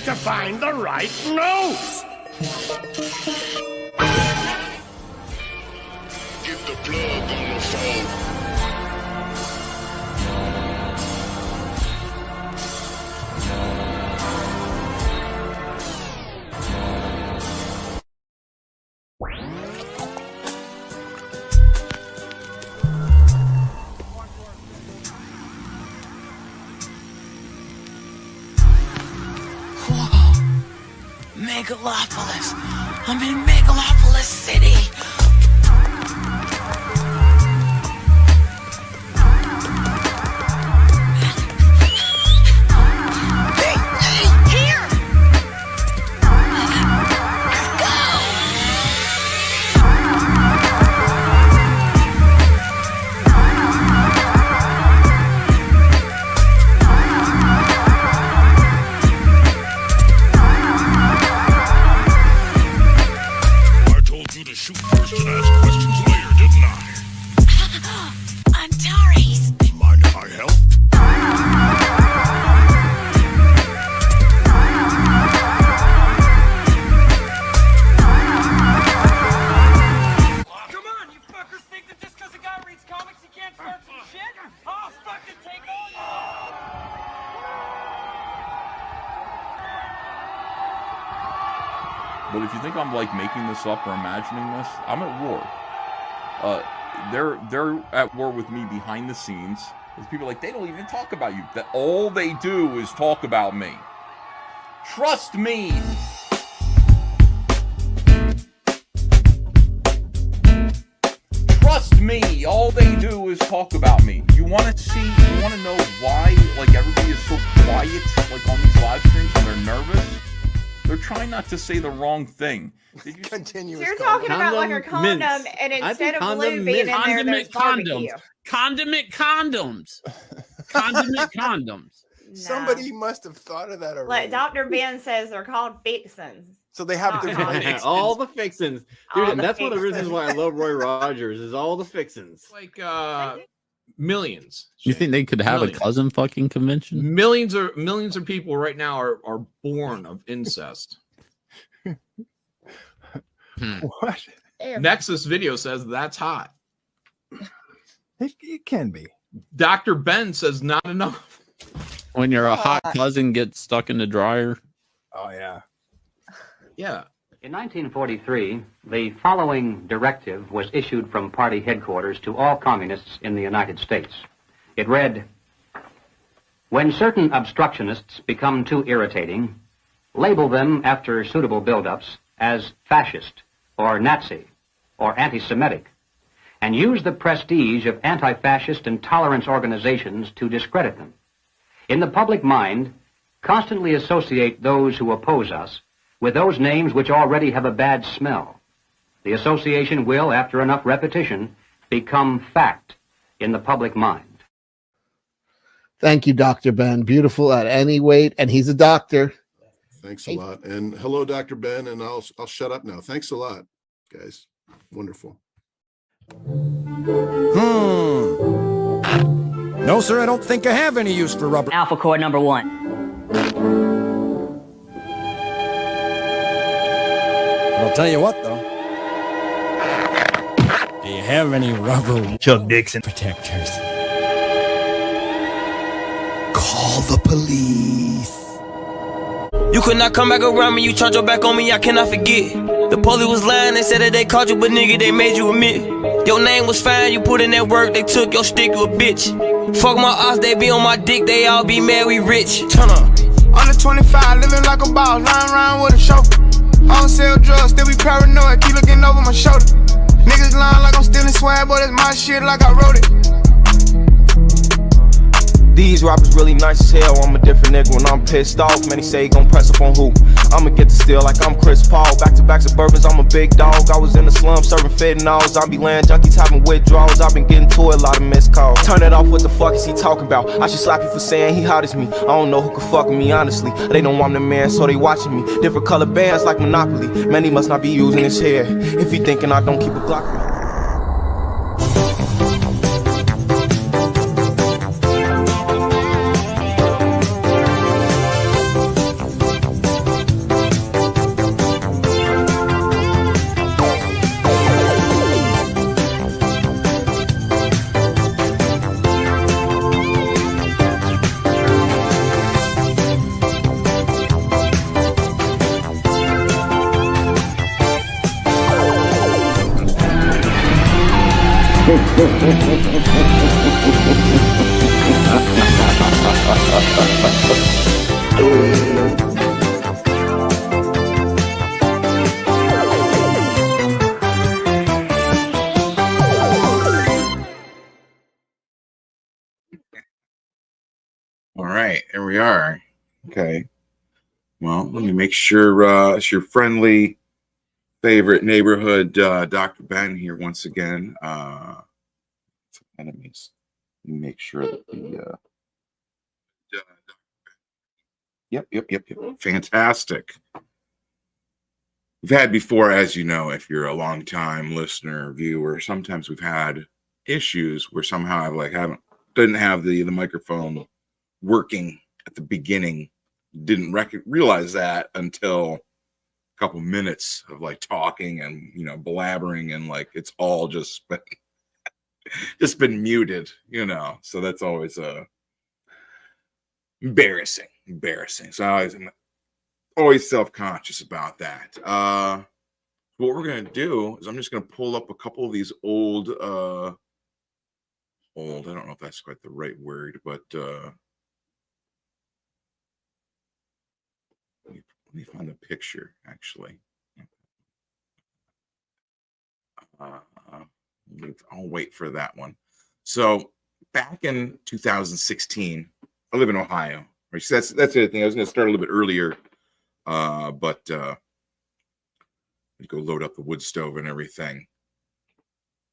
To find the right notes. Get the plug on the phone. Megalopolis. I'm in Megalopolis City. Hey, here! But if you think I'm like making this up or imagining this, I'm at war. They're at war with me behind the scenes. There's people like, they don't even talk about you. That all they do is talk about me. Trust me. Trust me. All they do is talk about me. You want to know why like everybody is so quiet like on these live streams when they're nervous? They're trying not to say the wrong thing. Continuous. You're talking about like a condom, mints. and I instead think of condom blue being in mints. there, there's barbecue. Condiment condoms. Condiment condoms. No. Somebody must have thought of that already. Like Dr.Ben says, they're called fixins. So they have Not different condoms. names. All the fixins, All dude. And the that's one of the reasons fixins. why I love Roy Rogers is all the fixins. Like millions. You think they could have Millions. a cousin fucking convention? Millions of people right now are born of incest. What? Nexus Video says that's hot. It can be. Dr.Ben says not enough. When your hot cousin gets stuck in the dryer. Oh yeah. Yeah. In 1943, the following directive was issued from party headquarters to all communists in the United States. It read, "When certain obstructionists become too irritating, label them after suitable buildups as fascist or Nazi or anti-Semitic, and use the prestige of anti-fascist and tolerance organizations to discredit them. In the public mind, constantly associate those who oppose us with those names which already have a bad smell. The association will, after enough repetition, become fact in the public mind." Thank you, Dr. Ben. Beautiful at any weight, and he's a doctor. Thanks a lot. And hello, Dr. Ben, and I'll shut up now. Thanks a lot, guys. Wonderful. No, sir, I don't think I have any use for rubber. Alpha core number 1. I'll tell you what, though. Do you have any rubber Chuck Dixon protectors? Call the police. You could not come back around me, you turned your back on me, I cannot forget. The police was lying, they said that they caught you, but nigga, they made you admit. Your name was fine, you put in that work, they took your stick, you a bitch. Fuck my odds, they be on my dick, they all be mad, we rich. Turn up. Under 25, living like a boss, lying around with a chauffeur. I don't sell drugs, still be paranoid, keep looking over my shoulder. Niggas lying like I'm stealing swag, but it's my shit like I wrote it. These rappers really nice as hell, I'm a different nigga when I'm pissed off. Many say he gon' press up on who? I'ma get to steal like I'm Chris Paul. Back-to-back Suburbans, I'm a big dog. I was in the slum serving fentanyls. I be laying junkies having withdrawals. I've been getting to a lot of missed calls. Turn it off, what the fuck is he talking about? I should slap you for saying he hot as me. I don't know who could fuck with me, honestly. They know I'm the man, so they watching me. Different color bands like Monopoly. Man, he must not be using his hair if he thinking I don't keep a Glock with me. All right, here we are. Okay. Well, let me make sure it's your friendly favorite neighborhood Dr. Ben here once again. Enemies. Let me make sure that the Yep. Fantastic. We've had before, as you know, if you're a long time listener, viewer, sometimes we've had issues where somehow didn't have the microphone working at the beginning. Didn't realize that until a couple minutes of like talking and blabbering, and like it's all just been muted, so that's always embarrassing. So always self-conscious about that. What we're going to do is I'm just going to pull up a couple of these old, I don't know if that's quite the right word, but let me find the picture, actually. I'll wait for that one. So back in 2016, I live in Ohio. Right? So that's the other thing. I was going to start a little bit earlier, but go load up the wood stove and everything.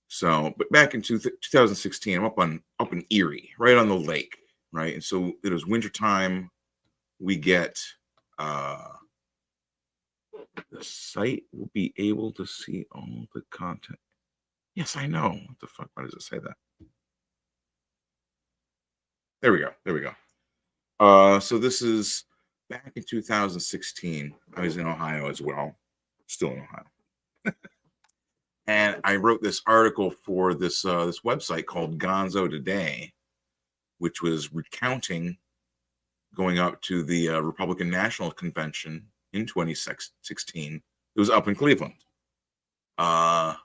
So, but back in 2016, I'm up in Erie, right on the lake, right? And so it was wintertime. We get the site will be able to see all the content. Yes, I know. What the fuck? Why does it say that? There we go. So this is back in 2016. I was in Ohio as well. Still in Ohio. And I wrote this article for this website called Gonzo Today, which was recounting going up to the Republican National Convention in 2016. It was up in Cleveland. I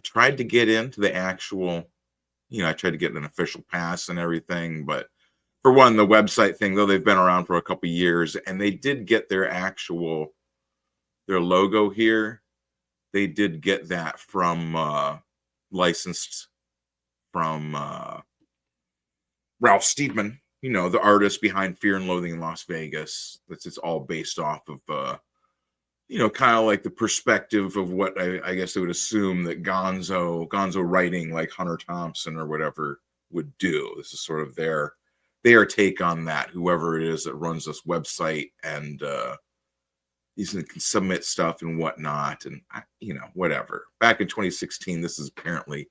tried to get into the actual, I tried to get an official pass and everything, but for one, the website thing, though they've been around for a couple of years, and they did get their logo here. They did get that from licensed from Ralph Steedman, the artist behind Fear and Loathing in Las Vegas. It's all based off of kind of like the perspective of what I guess they would assume that Gonzo writing like Hunter Thompson or whatever would do. This is sort of their take on that, whoever it is that runs this website, and these can submit stuff and whatnot, and whatever. Back in 2016, this is apparently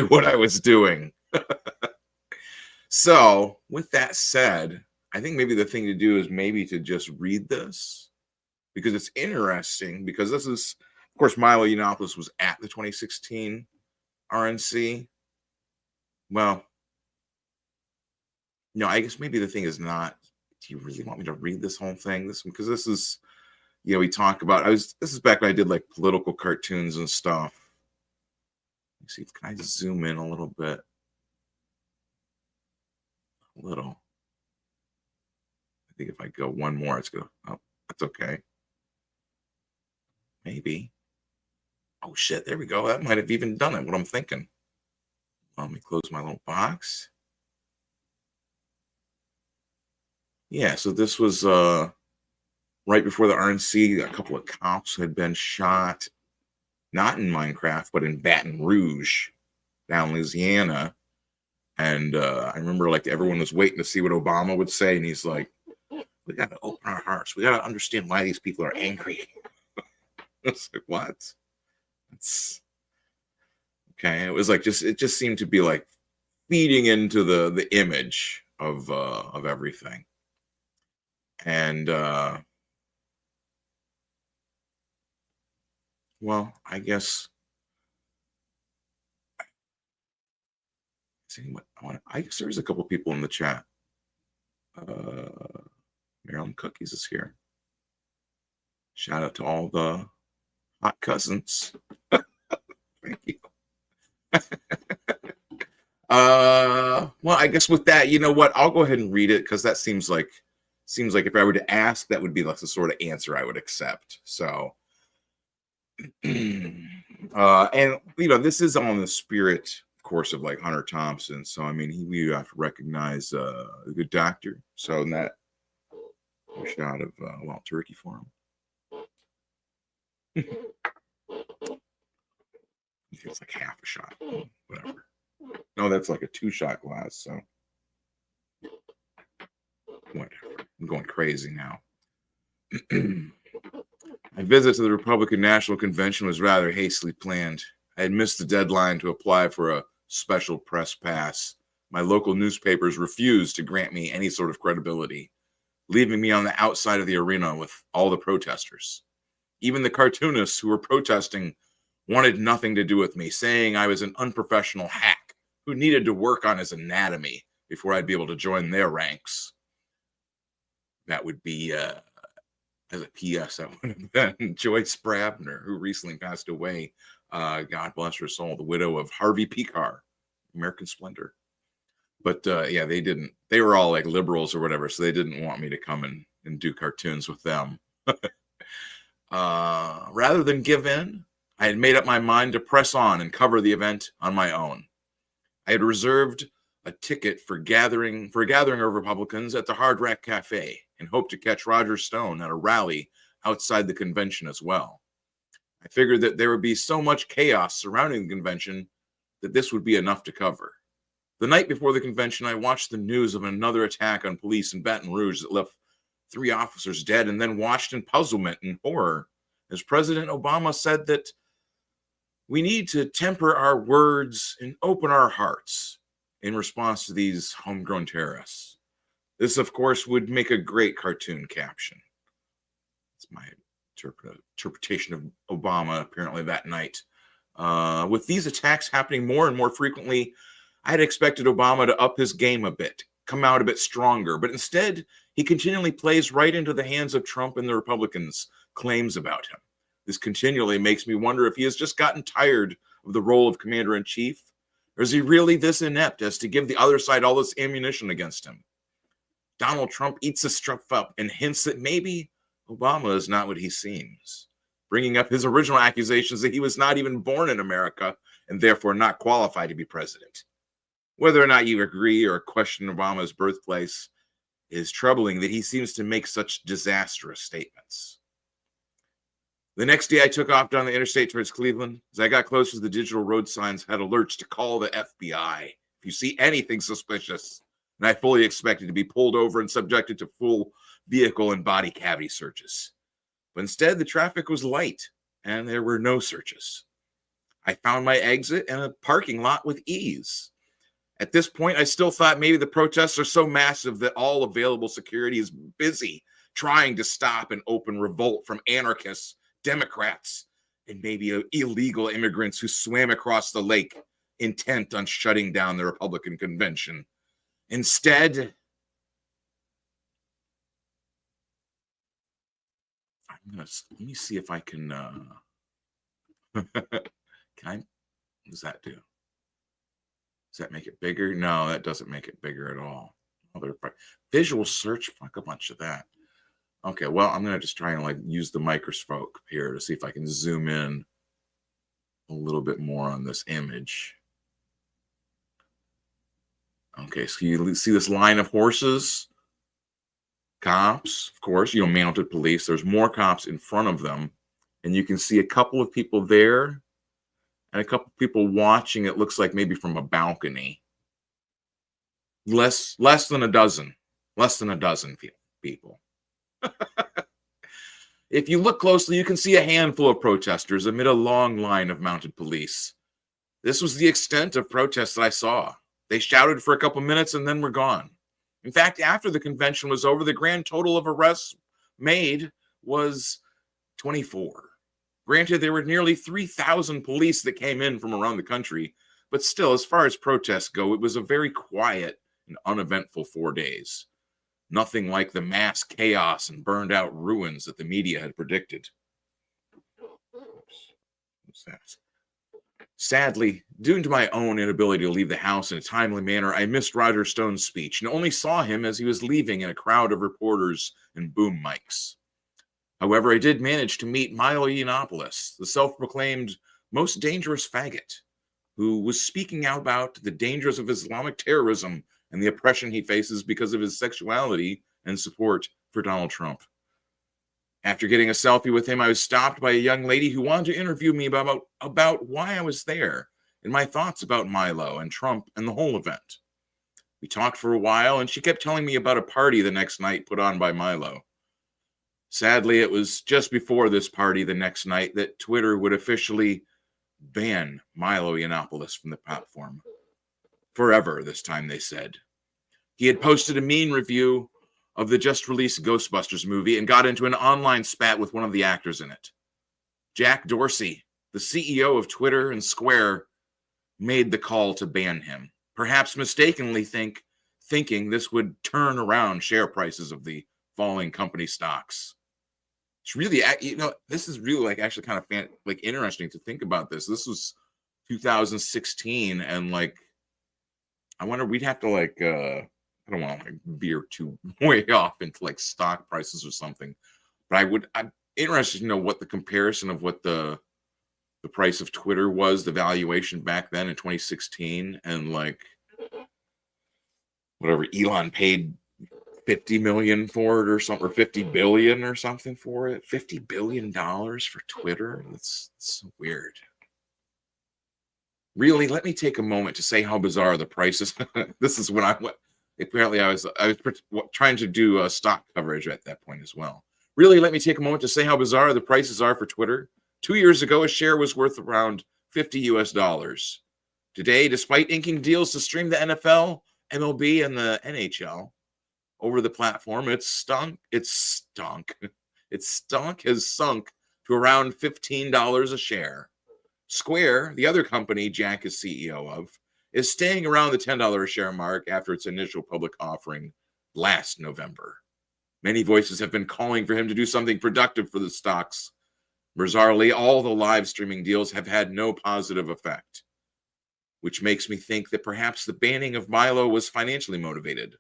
what I was doing. So with that said, I think maybe the thing to do is maybe to just read this, because it's interesting, because this is, of course, Milo Yiannopoulos was at the 2016 RNC. Well, no, I guess maybe the thing is not, do you really want me to read this whole thing? Because this is, we talk about, this is back when I did like political cartoons and stuff. Let's see, can I zoom in a little bit? A little. I think if I go one more, it's going to, oh, that's okay. Maybe. Oh shit, there we go. That might have even done it, what I'm thinking. Let me close my little box. Yeah, so this was right before the RNC. A couple of cops had been shot, not in Minecraft, but in Baton Rouge, down Louisiana. And I remember like everyone was waiting to see what Obama would say, and he's like, we got to open our hearts. We got to understand why these people are angry. It's like, what? It's okay. It was like it just seemed to be like feeding into the image of everything. And well, I guess I guess there's a couple people in the chat. Maryland Cookies is here. Shout out to all the hot cousins. Thank you. Well, I guess with that, you know what? I'll go ahead and read it, because that seems like if I were to ask, that would be like the sort of answer I would accept. So, and this is on the spirit, of course, of like Hunter Thompson. So I mean, we have to recognize a good doctor. So in that, a shot of wild turkey for him. It's like half a shot, whatever. No, that's like a 2-shot glass. So whatever. I'm going crazy now. My visit to the Republican National Convention was rather hastily planned. I had missed the deadline to apply for a special press pass. My local newspapers refused to grant me any sort of credibility, leaving me on the outside of the arena with all the protesters. Even the cartoonists who were protesting wanted nothing to do with me, saying I was an unprofessional hack who needed to work on his anatomy before I'd be able to join their ranks. that would be, as a PS, that would have been Joyce Brabner, who recently passed away. God bless her soul, the widow of Harvey Picar, American Splendor. But yeah, they didn't. They were all like liberals or whatever, so they didn't want me to come and do cartoons with them. Rather than give in, I had made up my mind to press on and cover the event on my own. I had reserved a ticket for a gathering of Republicans at the Hard Rock Cafe and hoped to catch Roger Stone at a rally outside the convention as well. I figured that there would be so much chaos surrounding the convention that this would be enough to cover. The night before the convention, I watched the news of another attack on police in Baton Rouge that left 3 officers dead, and then watched in puzzlement and horror as President Obama said that we need to temper our words and open our hearts in response to these homegrown terrorists. This, of course, would make a great cartoon caption. It's my interpretation of Obama, apparently, that night. With these attacks happening more and more frequently, I had expected Obama to up his game a bit, come out a bit stronger, but instead, he continually plays right into the hands of Trump and the Republicans' claims about him. This continually makes me wonder if he has just gotten tired of the role of commander-in-chief, or is he really this inept as to give the other side all this ammunition against him? Donald Trump eats this stuff up and hints that maybe Obama is not what he seems, bringing up his original accusations that he was not even born in America and therefore not qualified to be president. Whether or not you agree or question Obama's birthplace, it is troubling that he seems to make such disastrous statements. The next day, I took off down the interstate towards Cleveland. As I got closer, the digital road signs had alerts to call the FBI if you see anything suspicious, and I fully expected to be pulled over and subjected to full vehicle and body cavity searches. But instead, the traffic was light, and there were no searches. I found my exit and a parking lot with ease. At this point, I still thought maybe the protests are so massive that all available security is busy trying to stop an open revolt from anarchists, Democrats, and maybe illegal immigrants who swam across the lake intent on shutting down the Republican convention. Instead, let me see if I can, can I, what does that do? Does that make it bigger? No, that doesn't make it bigger at all. Visual search, fuck a bunch of that. Okay, well, I'm going to just try and like use the microscope here to see if I can zoom in a little bit more on this image. Okay, so you see this line of horses? Cops, of course, mounted police. There's more cops in front of them. And you can see a couple of people there and a couple of people watching, it looks like maybe from a balcony. Less than a dozen people. If you look closely, you can see a handful of protesters amid a long line of mounted police. This was the extent of protests that I saw. They shouted for a couple minutes and then were gone. In fact, after the convention was over, the grand total of arrests made was 24. Granted, there were nearly 3,000 police that came in from around the country, but still, as far as protests go, it was a very quiet and uneventful 4 days. Nothing like the mass chaos and burned out ruins that the media had predicted. What's that? Sadly, due to my own inability to leave the house in a timely manner, I missed Roger Stone's speech and only saw him as he was leaving in a crowd of reporters and boom mics. However, I did manage to meet Milo Yiannopoulos, the self-proclaimed most dangerous faggot, who was speaking out about the dangers of Islamic terrorism and the oppression he faces because of his sexuality and support for Donald Trump. After getting a selfie with him, I was stopped by a young lady who wanted to interview me about why I was there and my thoughts about Milo and Trump and the whole event. We talked for a while, and she kept telling me about a party the next night put on by Milo. Sadly, it was just before this party the next night that Twitter would officially ban Milo Yiannopoulos from the platform. Forever, this time, they said. He had posted a mean review of the just-released Ghostbusters movie and got into an online spat with one of the actors in it. Jack Dorsey, the CEO of Twitter and Square, made the call to ban him, perhaps mistakenly thinking this would turn around share prices of the falling company stocks. It's really, this is really like actually kind of interesting to think about this. This was 2016, and like, I wonder, we'd have to like, I don't want to like veer too way off into like stock prices or something, but I'm interested to know what the comparison of what the price of Twitter was, the valuation back then in 2016, and like whatever Elon paid 50 million for it or something, or 50 billion or something for it. $50 billion for Twitter. That's so weird. Really, let me take a moment to say how bizarre the prices. This is when I went. Apparently, I was trying to do stock coverage at that point as well. Really, let me take a moment to say how bizarre the prices are for Twitter. 2 years ago, a share was worth around $50 US. Today, despite inking deals to stream the NFL, MLB, and the NHL over the platform, its stock has sunk to around $15 a share. Square, the other company Jack is CEO of, is staying around the $10 a share mark after its initial public offering last November. Many voices have been calling for him to do something productive for the stocks. Bizarrely, all the live streaming deals have had no positive effect, which makes me think that perhaps the banning of Milo was financially motivated.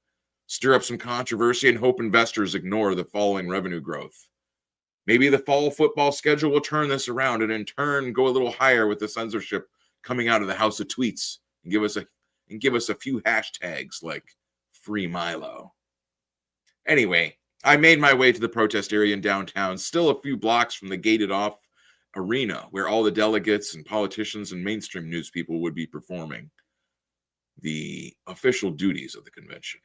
Stir up some controversy and hope investors ignore the falling revenue growth. Maybe the fall football schedule will turn this around and in turn go a little higher with the censorship coming out of the House of Tweets and give us a few hashtags like Free Milo. Anyway, I made my way to the protest area in downtown, still a few blocks from the gated off arena where all the delegates and politicians and mainstream news people would be performing the official duties of the convention.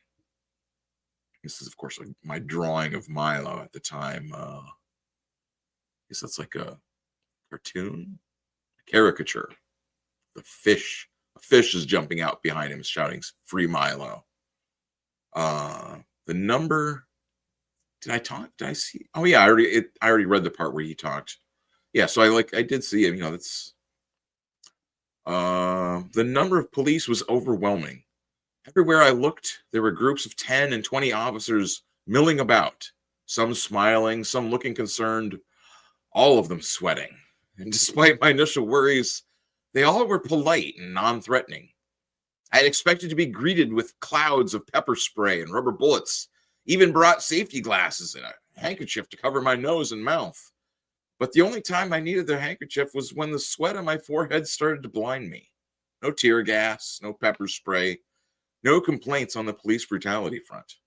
This is, of course, like my drawing of Milo at the time. I guess that's like a cartoon, a caricature. A fish is jumping out behind him, shouting "Free Milo." The number. Did I talk? Did I see? Oh yeah, I already read the part where he talked. Yeah, so I did see him. That's the number of police was overwhelming. Everywhere I looked, there were groups of 10 and 20 officers milling about, some smiling, some looking concerned, all of them sweating. And despite my initial worries, they all were polite and non-threatening. I had expected to be greeted with clouds of pepper spray and rubber bullets, even brought safety glasses and a handkerchief to cover my nose and mouth. But the only time I needed the handkerchief was when the sweat on my forehead started to blind me. No tear gas, no pepper spray, no complaints on the police brutality front.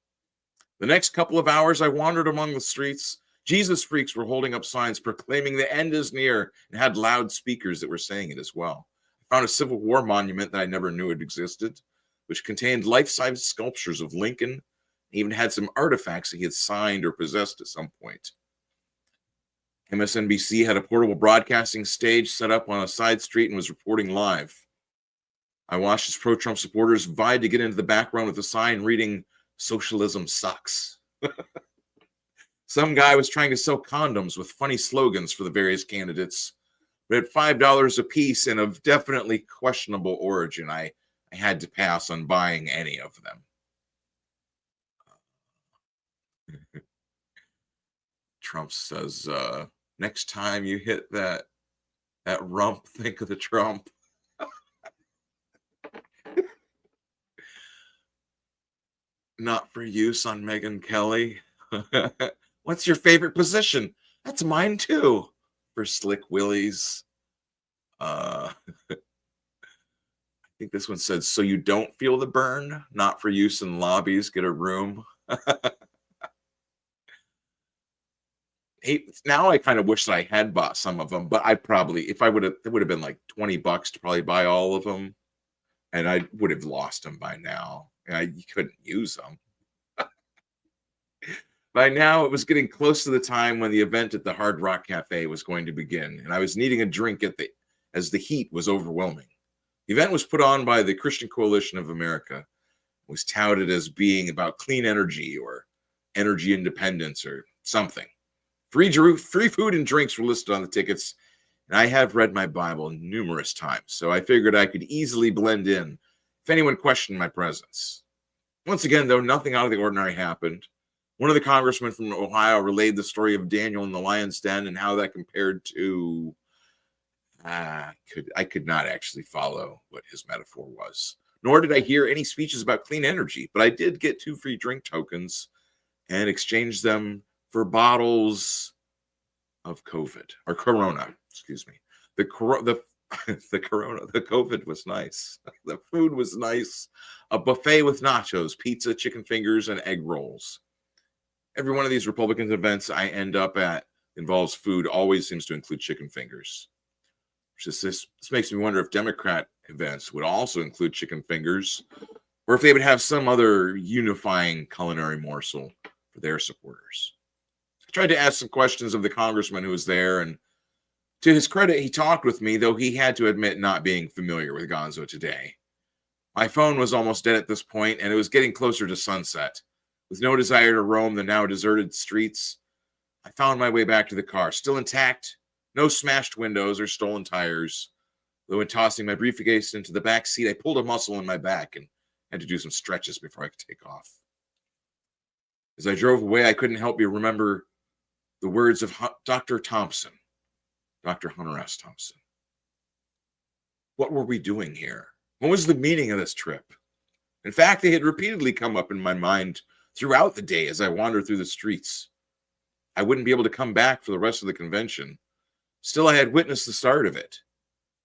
The next couple of hours, I wandered among the streets. Jesus freaks were holding up signs proclaiming the end is near and had loudspeakers that were saying it as well. I found a Civil War monument that I never knew it existed, which contained life-size sculptures of Lincoln, and even had some artifacts that he had signed or possessed at some point. MSNBC had a portable broadcasting stage set up on a side street and was reporting live. I watched as pro-Trump supporters vied to get into the background with a sign reading, "Socialism sucks." Some guy was trying to sell condoms with funny slogans for the various candidates, but at $5 a piece and of definitely questionable origin, I had to pass on buying any of them. Trump says, next time you hit that rump, think of the Trump. Not for use on Megyn Kelly. What's your favorite position? That's mine too. For Slick Willies. I think this one said, so you don't feel the burn? Not for use in lobbies. Get a room. Hey, now I kind of wish that I had bought some of them, but I probably, if I would have, it would have been like $20 to probably buy all of them, and I would have lost them by now. You couldn't use them. By now, it was getting close to the time when the event at the Hard Rock Cafe was going to begin, and I was needing a drink as the heat was overwhelming. The event was put on by the Christian Coalition of America. It was touted as being about clean energy or energy independence or something. Free food and drinks were listed on the tickets, and I have read my Bible numerous times, so I figured I could easily blend in if anyone questioned my presence. Once again, though, nothing out of the ordinary happened. One of the congressmen from Ohio relayed the story of Daniel in the lion's den and how that compared to. I could not actually follow what his metaphor was. Nor did I hear any speeches about clean energy, but I did get 2 free drink tokens and exchanged them for bottles of COVID or Corona. Excuse me. The Corona, the COVID was nice. The food was nice. A buffet with nachos, pizza, chicken fingers, and egg rolls. Every one of these Republican events I end up at involves food. Always seems to include chicken fingers. This makes me wonder if Democrat events would also include chicken fingers, or if they would have some other unifying culinary morsel for their supporters. I tried to ask some questions of the congressman who was there, and to his credit, he talked with me, though he had to admit not being familiar with Gonzo today. My phone was almost dead at this point, and it was getting closer to sunset. With no desire to roam the now deserted streets, I found my way back to the car, still intact. No smashed windows or stolen tires. Though in tossing my briefcase into the back seat, I pulled a muscle in my back and had to do some stretches before I could take off. As I drove away, I couldn't help but remember the words of Dr. Thompson, Dr. Hunter S. Thompson. What were we doing here? What was the meaning of this trip? In fact, they had repeatedly come up in my mind throughout the day as I wandered through the streets. I wouldn't be able to come back for the rest of the convention. Still, I had witnessed the start of it.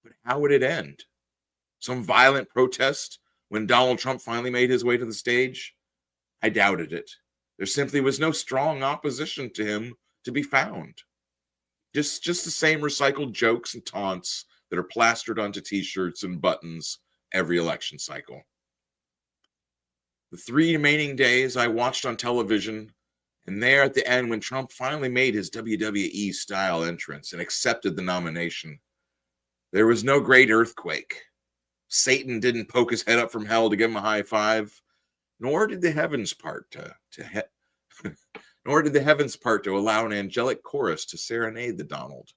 But how would it end? Some violent protest when Donald Trump finally made his way to the stage? I doubted it. There simply was no strong opposition to him to be found. Just the same recycled jokes and taunts that are plastered onto t-shirts and buttons every election cycle. The 3 remaining days I watched on television. And there at the end, when Trump finally made his WWE-style entrance and accepted the nomination, there was no great earthquake. Satan didn't poke his head up from hell to give him a high five, nor did the heavens part to allow an angelic chorus to serenade the Donald,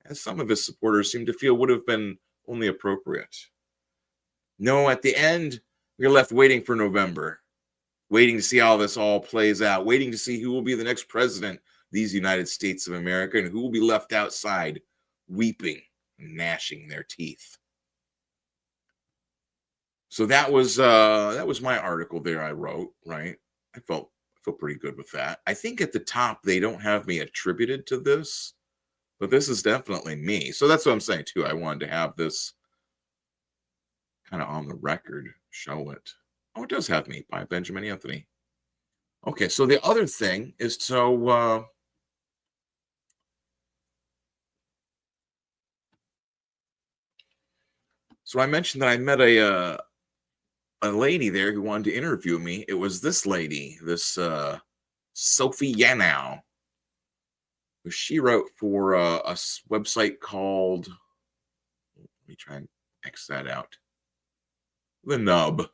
as some of his supporters seemed to feel would have been only appropriate. No, at the end, we were left waiting for November. Waiting to see how this all plays out, waiting to see who will be the next president of these United States of America and who will be left outside weeping and gnashing their teeth. So that was my article there I wrote, right? I felt pretty good with that. I think at the top they don't have me attributed to this, but this is definitely me. So that's what I'm saying too. I wanted to have this kind of on the record, show it. Oh, it does have me by Benjamin Anthony. Okay, so the other thing is so I mentioned that I met a lady there who wanted to interview me. It was this lady, this Sophie Yanow, who she wrote for a website called. Let me try and X that out. The Nub.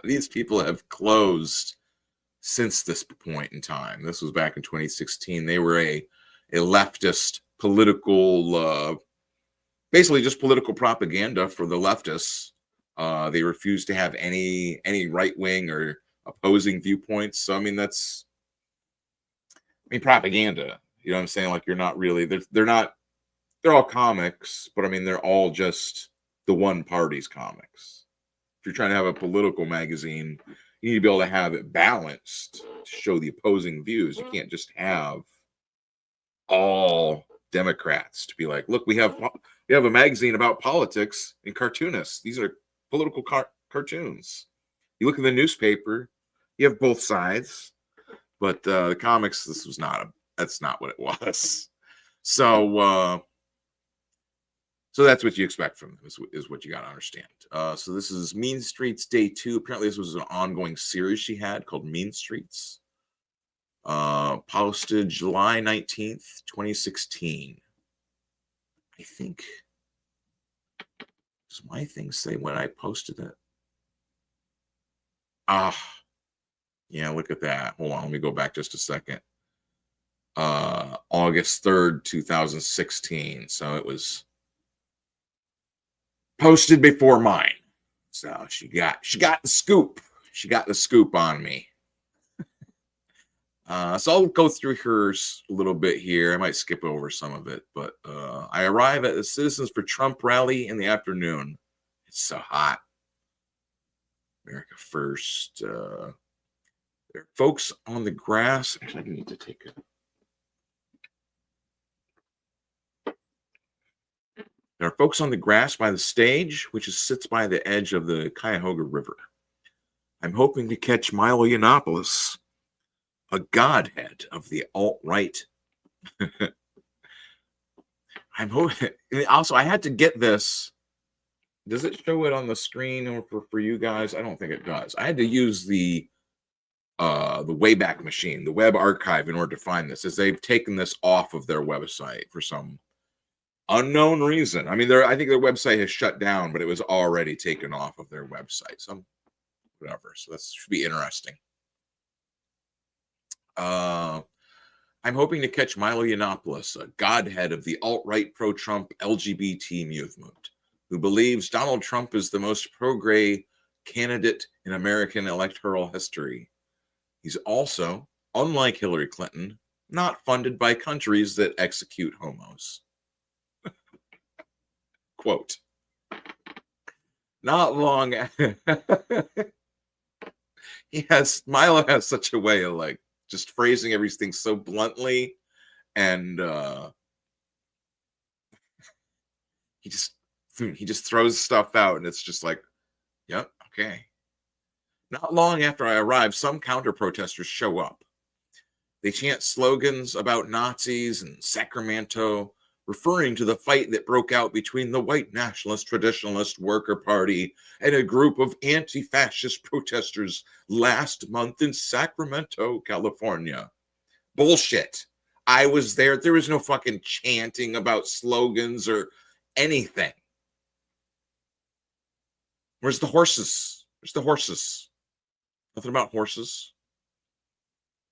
These people have closed since this point in time. This was back in 2016. They were a leftist political, basically just political propaganda for the leftists. They refused to have any right wing or opposing viewpoints. So I mean, propaganda. You know what I'm saying? Like you're not really. They're all comics, but I mean they're all just the one party's comics. If you're trying to have a political magazine, you need to be able to have it balanced to show the opposing views. You can't just have all Democrats to be like, look, we have a magazine about politics and cartoonists. These are political cartoons. You look at the newspaper, you have both sides, but the comics, that's not what it was. So that's what you expect from them, is what you got to understand. So this is Mean Streets Day 2. Apparently this was an ongoing series she had called Mean Streets. Posted July 19th, 2016. I think, does my thing say when I posted it? Yeah, look at that. Hold on, let me go back just a second. August 3rd, 2016. So it was posted before mine. So she got the scoop. She got the scoop on me. So I'll go through hers a little bit here. I might skip over some of it, but I arrive at the Citizens for Trump rally in the afternoon. It's so hot. America First. There are folks on the grass. Actually, I need to take it. There are folks on the grass by the stage, which sits by the edge of the Cuyahoga River. I'm hoping to catch Milo Yiannopoulos, a godhead of the alt-right. I'm hoping. Also, I had to get this. Does it show it on the screen or for you guys? I don't think it does. I had to use the Wayback Machine, the web archive, in order to find this, as they've taken this off of their website for some unknown reason. I mean, I think their website has shut down, but it was already taken off of their website. Some whatever. So that should be interesting. I'm hoping to catch Milo Yiannopoulos, a godhead of the alt-right pro-Trump LGBT movement, who believes Donald Trump is the most pro-gay candidate in American electoral history. He's also, unlike Hillary Clinton, not funded by countries that execute homos. Quote. Not long. Milo has such a way of like just phrasing everything so bluntly, and he just throws stuff out, and it's just like, yep, okay. Not long after I arrive, some counter-protesters show up. They chant slogans about Nazis and Sacramento, referring to the fight that broke out between the white nationalist traditionalist worker party and a group of anti-fascist protesters last month in Sacramento, California. Bullshit. I was there. There was no fucking chanting about slogans or anything. Where's the horses? Where's the horses? Nothing about horses?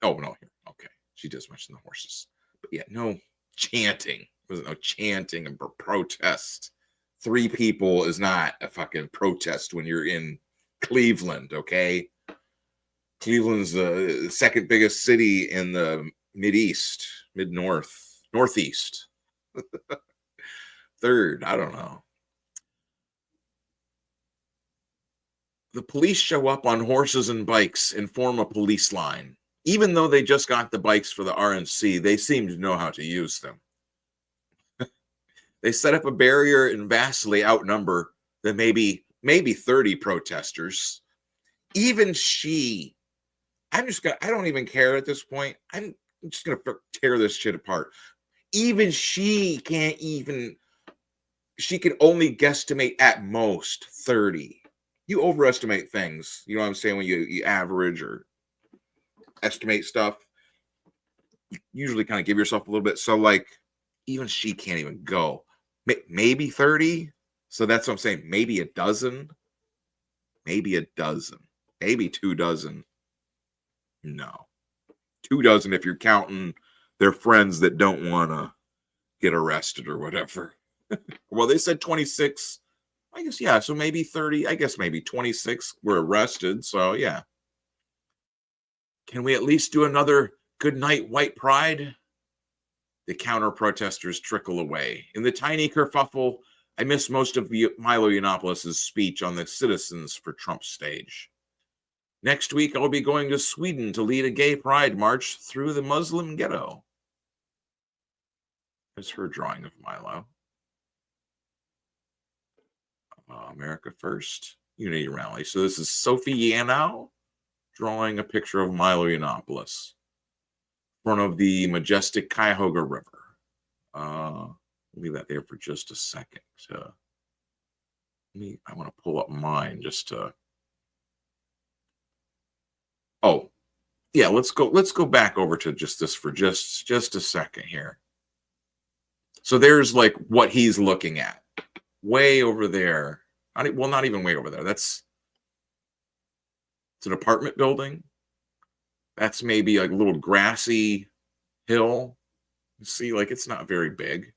Oh, no. Here. Okay. She does mention the horses. But yeah, no chanting. There was no chanting and protest. 3 people is not a fucking protest when you're in Cleveland, okay? Cleveland's the second biggest city in the mid-east, mid-north, northeast. Third, I don't know. The police show up on horses and bikes and form a police line. Even though they just got the bikes for the RNC, they seem to know how to use them. They set up a barrier and vastly outnumber the maybe 30 protesters. Even she, I don't even care at this point. I'm just gonna tear this shit apart. Even she can't even, she can only guesstimate at most 30. You overestimate things. You know what I'm saying? When you average or estimate stuff, you usually kind of give yourself a little bit. So like, even she can't even go. Maybe 30. So that's what I'm saying. Maybe a dozen. Maybe a dozen. Maybe 2 dozen. No. 2 dozen if you're counting their friends that don't want to get arrested or whatever. Well, they said 26. I guess, yeah. So maybe 30. I guess maybe 26 were arrested. So, yeah. Can we at least do another good night, white pride? The counter-protesters trickle away. In the tiny kerfuffle, I miss most of Milo Yiannopoulos' speech on the Citizens for Trump stage. Next week, I'll be going to Sweden to lead a gay pride march through the Muslim ghetto. There's her drawing of Milo. America First Unity Rally. So this is Sophie Yanow drawing a picture of Milo Yiannopoulos in front of the majestic Cuyahoga River. Leave that there for just a second. I want to pull up mine just to. Oh, yeah. Let's go back over to just this for just a second here. So there's like what he's looking at, way over there. Not even way over there. It's an apartment building. That's maybe like a little grassy hill. You see, like it's not very big.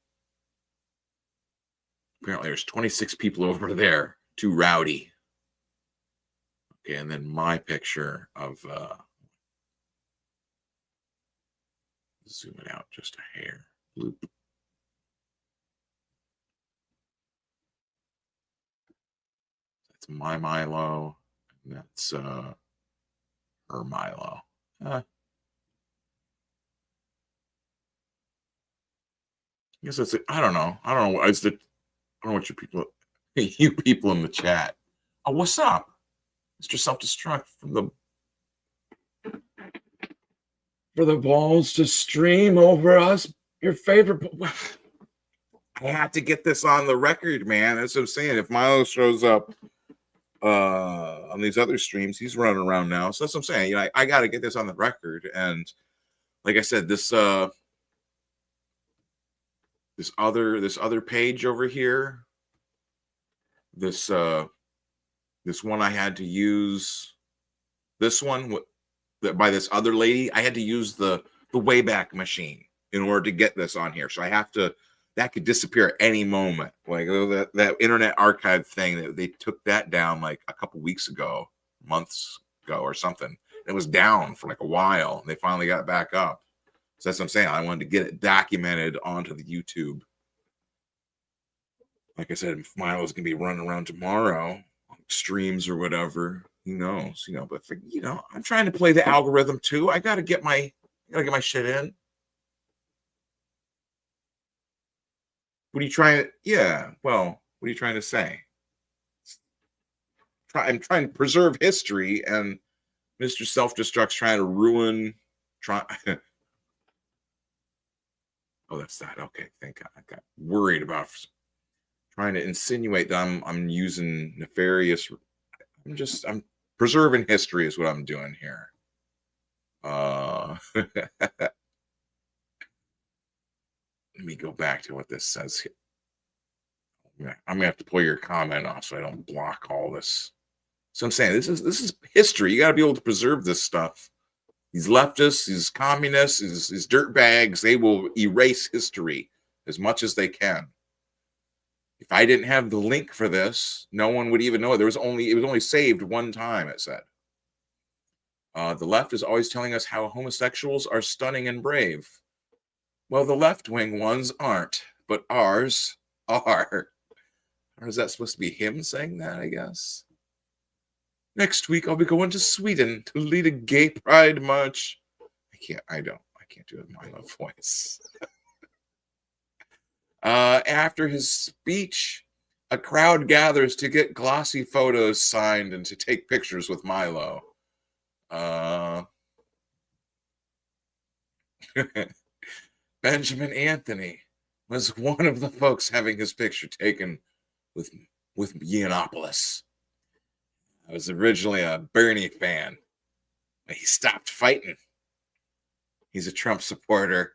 Apparently there's 26 people over there. Too rowdy. Okay, and then my picture of Zoom it out just a hair. Bloop. That's my Milo. And that's her Milo. I guess that's it. I don't know. I don't know what you people, you people in the chat. Oh, what's up? Mr. Self-Destruct for the balls to stream over us. Your favorite. I had to get this on the record, man. That's what I'm saying. If Milo shows up on these other streams, he's running around now. So that's what I'm saying. You know, I got to get this on the record. And like I said, this other page over here, this one I had to use. This one by this other lady, I had to use the Wayback Machine in order to get this on here. So I have to. That could disappear at any moment. Like that Internet Archive thing, that they took that down like a couple weeks ago, months ago or something. It was down for like a while. And they finally got it back up. So that's what I'm saying. I wanted to get it documented onto the YouTube. Like I said, if Milo's gonna be running around tomorrow, streams or whatever, who knows? You know, but for, you know, I'm trying to play the algorithm too. I gotta get my shit in. What are you trying to? Yeah. Well, what are you trying to say? I'm trying to preserve history, and Mr. Self-Destruct's trying to ruin. Oh, that's that. Okay, thank God. I got worried about trying to insinuate that I'm using nefarious. I'm preserving history is what I'm doing here. Let me go back to what this says here. I'm gonna have to pull your comment off so I don't block all this. So I'm saying this is history. You got to be able to preserve this stuff. These leftists, these communists, these dirtbags, they will erase history as much as they can. If I didn't have the link for this, no one would even know it. It was only saved one time, it said. The left is always telling us how homosexuals are stunning and brave. Well, the left-wing ones aren't, but ours are. Or is that supposed to be him saying that, I guess? Next week, I'll be going to Sweden to lead a gay pride march. I can't do a Milo voice. After his speech, a crowd gathers to get glossy photos signed and to take pictures with Milo. Benjamin Anthony was one of the folks having his picture taken with Yiannopoulos. I was originally a Bernie fan, but he stopped fighting. He's a Trump supporter.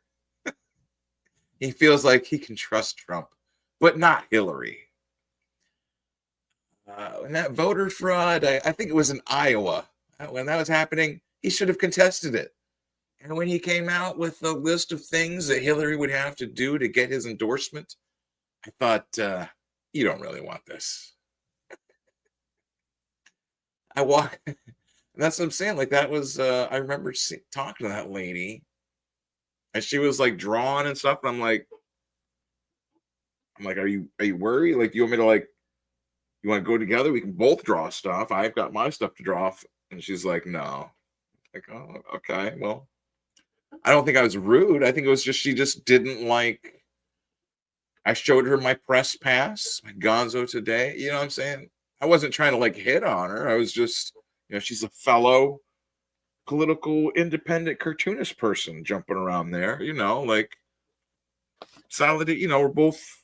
He feels like he can trust Trump, but not Hillary. And that voter fraud, I think it was in Iowa. When that was happening, he should have contested it. And when he came out with a list of things that Hillary would have to do to get his endorsement, I thought, you don't really want this. And that's what I'm saying. Like that was, I remember talking to that lady, and she was like drawing and stuff. And I'm like, are you worried? Like, you want me to you want to go together? We can both draw stuff. I've got my stuff to draw. And she's like, no. Like, oh, okay, well. I don't think I was rude. I think it was just she just didn't like. I showed her my press pass, my Gonzo today. You know what I'm saying? I wasn't trying to hit on her. I was just, she's a fellow political independent cartoonist person jumping around there. Solid. We're both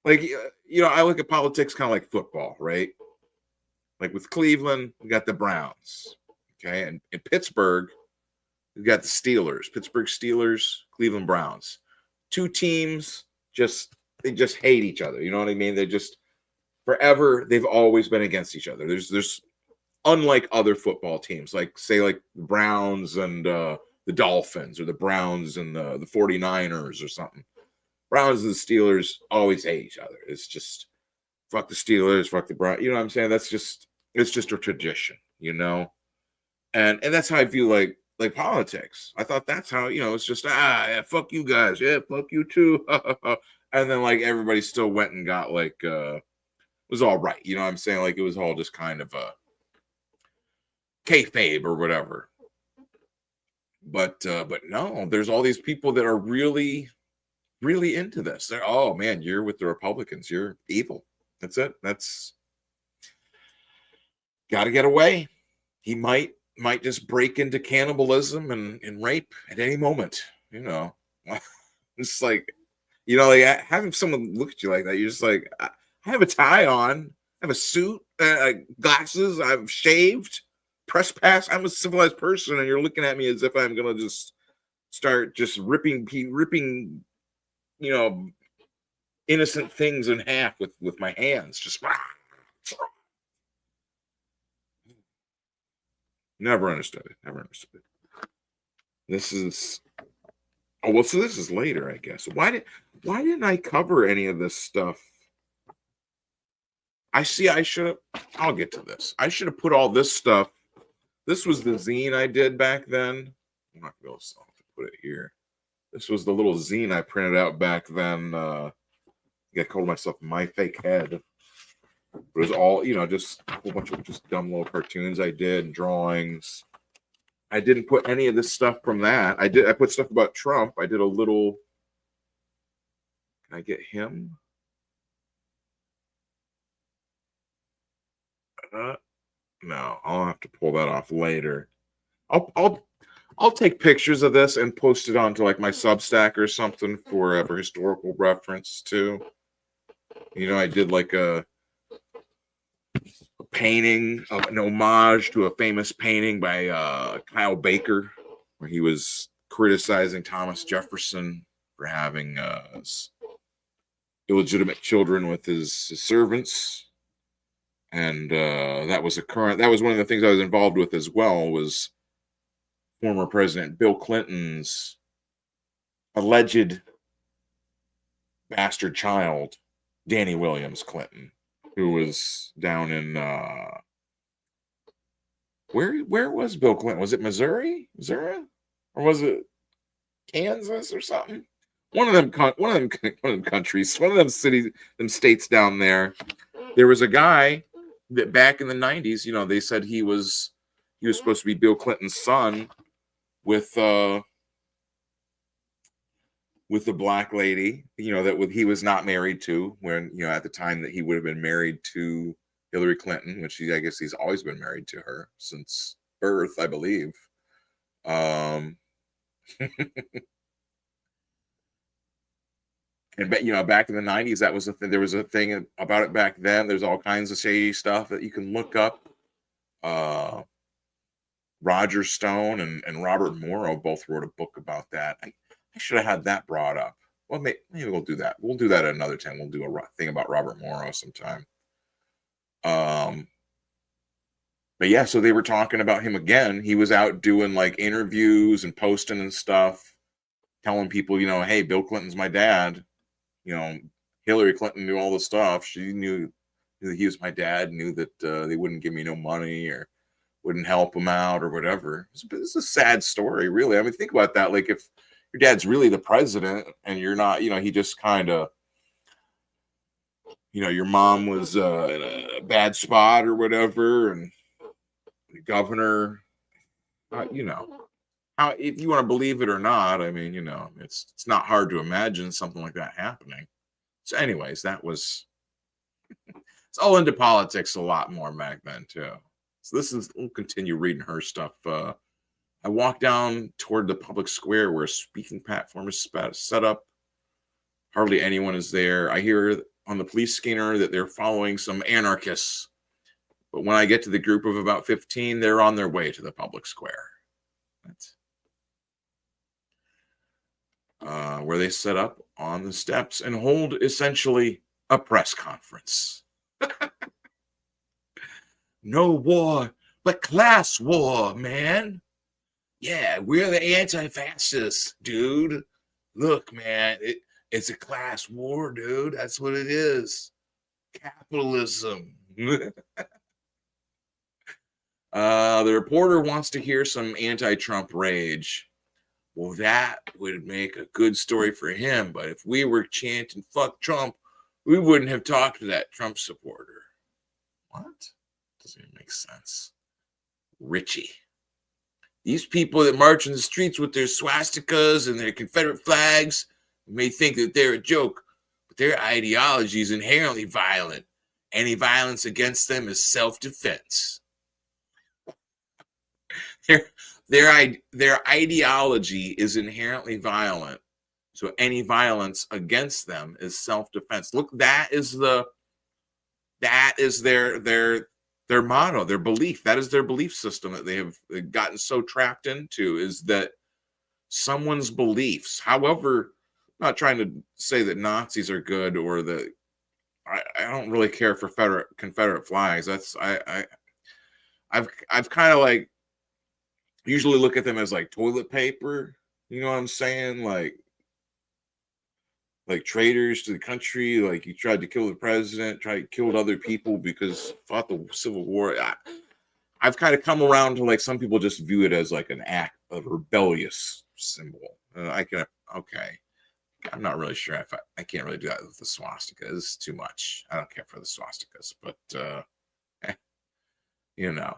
I look at politics kind of like football, right? Like with Cleveland, we got the Browns, okay, and in Pittsburgh. We've got the Steelers, Pittsburgh Steelers, Cleveland Browns. Two teams they just hate each other. You know what I mean? They just forever they've always been against each other. There's unlike other football teams, like the Browns and the Dolphins, or the Browns and the 49ers or something. Browns and the Steelers always hate each other. It's just fuck the Steelers, fuck the Browns. You know what I'm saying? It's just a tradition, And that's how I feel like like politics. I thought that's how, it's just, yeah, fuck you guys. Yeah, fuck you too. And then like everybody still went and got like, it was all right. You know what I'm saying? Like it was all just kind of a kayfabe or whatever. But no, there's all these people that are really, really into this. They're, oh man, you're with the Republicans. You're evil. That's it. That's got to get away. He might just break into cannibalism and rape at any moment. It's like, like having someone look at you like that, you're just like, I have a tie on, I have a suit, glasses, I've shaved, press pass. I'm a civilized person, and you're looking at me as if I'm gonna just start just ripping, innocent things in half with my hands. Just never understood it. Never understood it. This is so this is later, I guess. Why didn't I cover any of this stuff? I'll get to this. I should have put all this stuff. This was the zine I did back then. I'm not going to put it here. This was the little zine I printed out back then. I called myself My Fake Head. It was all, just a whole bunch of just dumb little cartoons I did and drawings. I didn't put any of this stuff from that. I put stuff about Trump. I did a little. Can I get him? No, I'll have to pull that off later. I'll take pictures of this and post it onto like my Substack or something for historical reference too. I did like a painting, an homage to a famous painting by Kyle Baker, where he was criticizing Thomas Jefferson for having illegitimate children with his servants. And that was one of the things I was involved with as well, was former President Bill Clinton's alleged bastard child, Danny Williams Clinton, who was down in where was Bill Clinton? Was it Missouri, or was it Kansas or something? One of them countries, one of them cities, them states down there. There was a guy that back in the 90s, they said he was supposed to be Bill Clinton's son with the black lady, that he was not married to, when, at the time that he would have been married to Hillary Clinton, which I guess he's always been married to her since birth, I believe. And back in the 90s, that was a thing. There was a thing about it back then. There's all kinds of shady stuff that you can look up. Roger Stone and Robert Morrow both wrote a book about that. I should have had that brought up. Well, maybe we'll do that. We'll do that at another time. We'll do a thing about Robert Morrow sometime. But yeah, so they were talking about him again. He was out doing like interviews and posting and stuff, telling people, hey, Bill Clinton's my dad. Hillary Clinton knew all the stuff. She knew that he was my dad, knew that they wouldn't give me no money or wouldn't help him out or whatever. It's a sad story, really. I mean, think about that. Like, if your dad's really the president and you're not, he just kind of, your mom was in a bad spot or whatever, and the governor, how, if you want to believe it or not, I mean, it's not hard to imagine something like that happening. So anyways, it's all into politics a lot more back then too. So we'll continue reading her stuff. I walk down toward the public square where a speaking platform is set up. Hardly anyone is there. I hear on the police scanner that they're following some anarchists. But when I get to the group of about 15, they're on their way to the public square. Where they set up on the steps and hold essentially a press conference. No war, but class war, man. Yeah, we're the anti-fascists, dude. Look, man, it's a class war, dude. That's what it is. Capitalism. The reporter wants to hear some anti-Trump rage. Well, that would make a good story for him, but if we were chanting fuck Trump, we wouldn't have talked to that Trump supporter. What? Doesn't even make sense. Richie. These people that march in the streets with their swastikas and their Confederate flags may think that they're a joke, but their ideology is inherently violent. Any violence against them is self-defense. Their ideology is inherently violent, so any violence against them is self-defense. Look, that is their motto, their belief. That is their belief system that they have gotten so trapped into, is that someone's beliefs. However, I'm not trying to say that Nazis are good or that I don't really care for Confederate flags. That's I've kind of like usually look at them as like toilet paper. You know what I'm saying? Like traitors to the country. Like you tried to kill the president, killed other people because fought the Civil War. I've kind of come around to like some people just view it as like an act of rebellious symbol. Okay. I'm not really sure if I can't really do that with the swastika. It's too much. I don't care for the swastikas, but you know.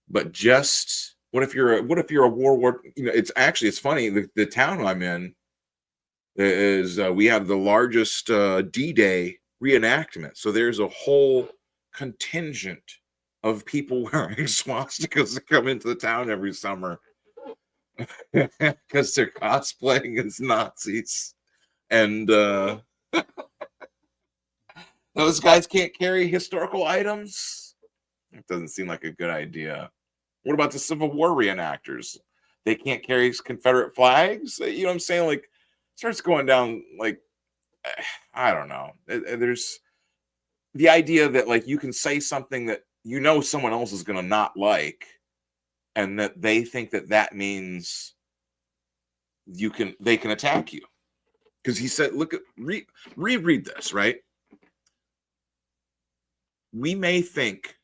But just what if you're a World War? You know, it's funny. The town I'm in is we have the largest D-Day reenactment. So there's a whole contingent of people wearing swastikas that come into the town every summer because they're cosplaying as Nazis. And those guys can't carry historical items. It doesn't seem like a good idea. What about the Civil War reenactors? They can't carry Confederate flags? You know what I'm saying? Like, starts going down, like, I don't know. There's the idea that, like, you can say something that you know someone else is going to not like, and that they think that that means they can attack you. Because he said, look at, reread this, right? We may think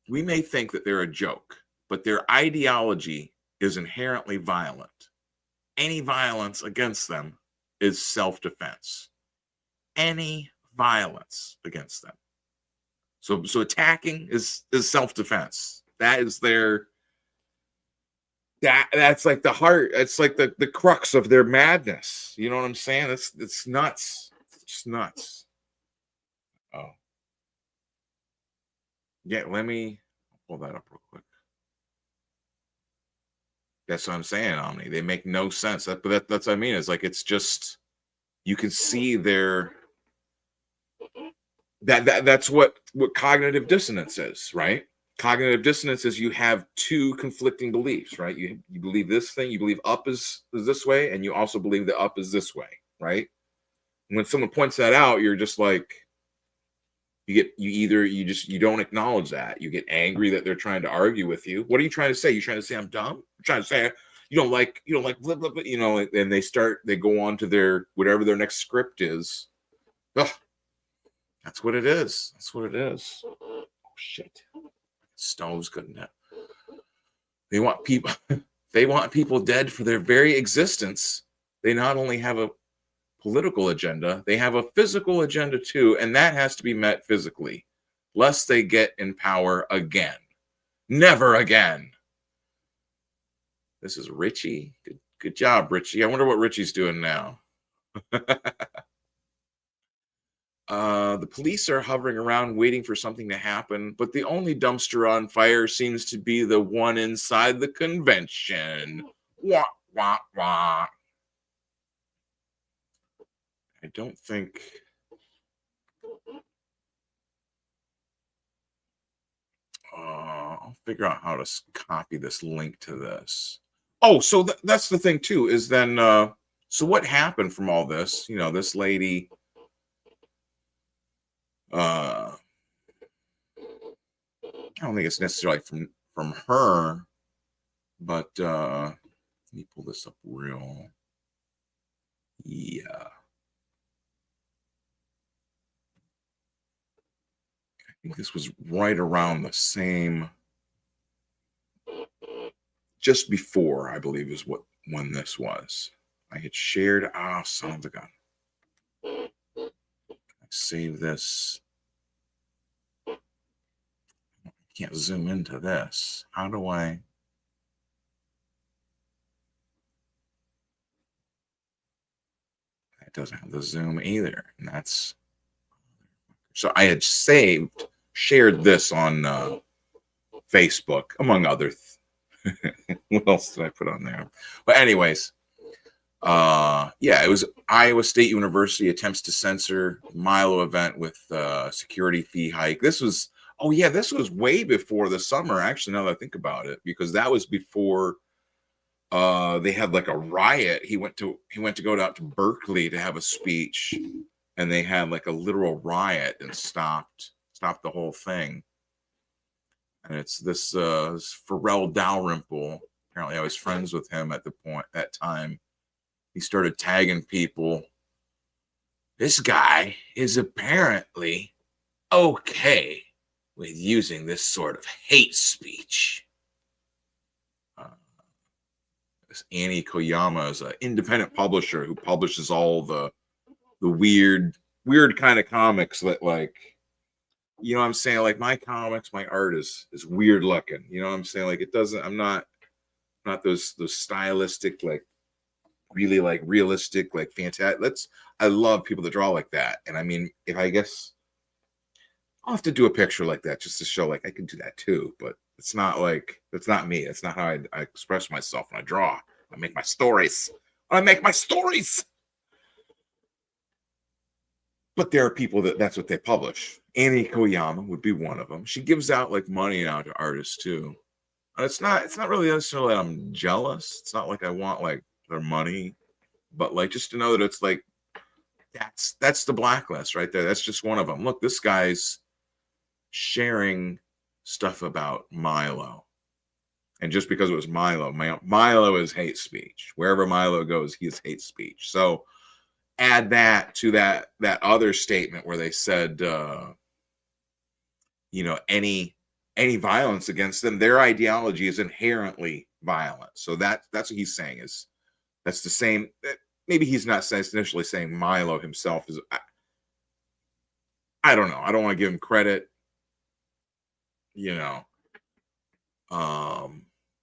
that they're a joke, but their ideology is inherently violent. Any violence against them is self-defense. Any violence against them. So attacking is self-defense. That is that's like the heart. It's like the crux of their madness. You know what I'm saying? It's nuts. It's just nuts. Oh. Yeah, let me pull that up real quick. That's what I'm saying, Omni. They make no sense. That's what I mean. It's like, it's just, you can see that's what cognitive dissonance is, right? Cognitive dissonance is you have two conflicting beliefs, right? You believe this thing, you believe up is this way, and you also believe that up is this way, right? And when someone points that out, you're just like, you don't acknowledge that. You get angry that they're trying to argue with you. What are you trying to say? You trying to say I'm dumb? You're trying to say you don't like blah, blah, blah, you know, and they go on to their whatever their next script is. Ugh. That's what it is. That's what it is. Oh shit. Stove's good enough. They want people dead for their very existence. They not only have a political agenda, they have a physical agenda too, and that has to be met physically, lest they get in power again. Never again. This is Richie. Good job, Richie. I wonder what Richie's doing now. The police are hovering around waiting for something to happen, but the only dumpster on fire seems to be the one inside the convention. Wah, wah, wah. I don't think... I'll figure out how to copy this link to this. Oh, so that's the thing too, is then, so what happened from all this? You know, this lady... I don't think it's necessarily from her, but let me pull this up real. Yeah. think this was right around the same, just before, I believe, is when this was. I had shared, son of a gun. I saved this. I can't zoom into this. How do I? It doesn't have the zoom either. And that's, so I had shared this on Facebook, among other what else did I put on there? But anyways, yeah, it was Iowa State University attempts to censor Milo event with security fee hike. This was, oh yeah, this was way before the summer, actually, now that I think about it, because that was before they had like a riot. He went to go out to Berkeley to have a speech, and they had like a literal riot and stopped the whole thing. And it's this Pharrell Dalrymple. Apparently I was friends with him at that time. He started tagging people. This guy is apparently okay with using this sort of hate speech. This Annie Koyama is an independent publisher who publishes all the weird kind of comics that, like, you know what I'm saying? Like my comics, my art is weird looking. You know what I'm saying? Like it doesn't, I'm not those stylistic, like really like realistic, like fantastic. I love people that draw like that. And I mean, if I guess I'll have to do a picture like that just to show like I can do that too, but it's not like, that's not me. It's not how I express myself when I draw. I make my stories. But there are people that's what they publish. Annie Koyama would be one of them. She gives out like money now to artists too. And it's not really necessarily that I'm jealous. It's not like I want like their money, but like just to know that it's like that's the blacklist right there. That's just one of them. Look, this guy's sharing stuff about Milo. And just because it was Milo is hate speech. Wherever Milo goes, he is hate speech. So add that to that other statement where they said, you know, any violence against them, their ideology is inherently violent. So that's what he's saying, is that's the same. Maybe he's not initially saying Milo himself is. I don't know. I don't want to give him credit. You know.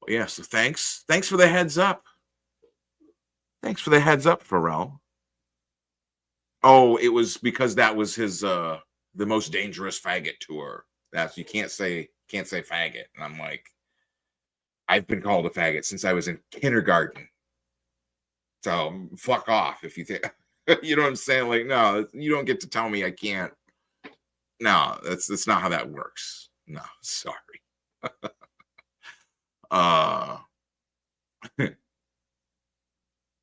Yeah. So thanks for the heads up. Thanks for the heads up, Pharrell. Oh, it was because that was his the most dangerous faggot tour. That's, you can't say faggot. And I'm like, I've been called a faggot since I was in kindergarten. So fuck off if you think you know what I'm saying? Like, no, you don't get to tell me I can't. No, that's not how that works. No, sorry.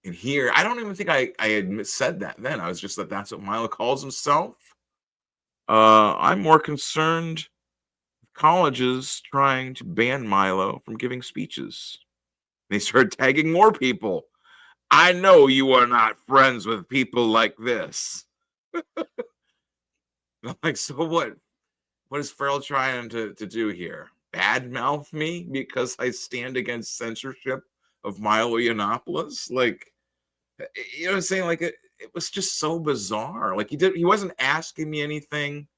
In here, I don't even think I had said that then. I was just that's what Milo calls himself. I'm more concerned with colleges trying to ban Milo from giving speeches. They started tagging more people. I know you are not friends with people like this. I'm like, so what? What is Pharrell trying to do here? Badmouth me because I stand against censorship of Milo Yiannopoulos? Like, you know what I'm saying? Like, it was just so bizarre. Like, he wasn't asking me anything.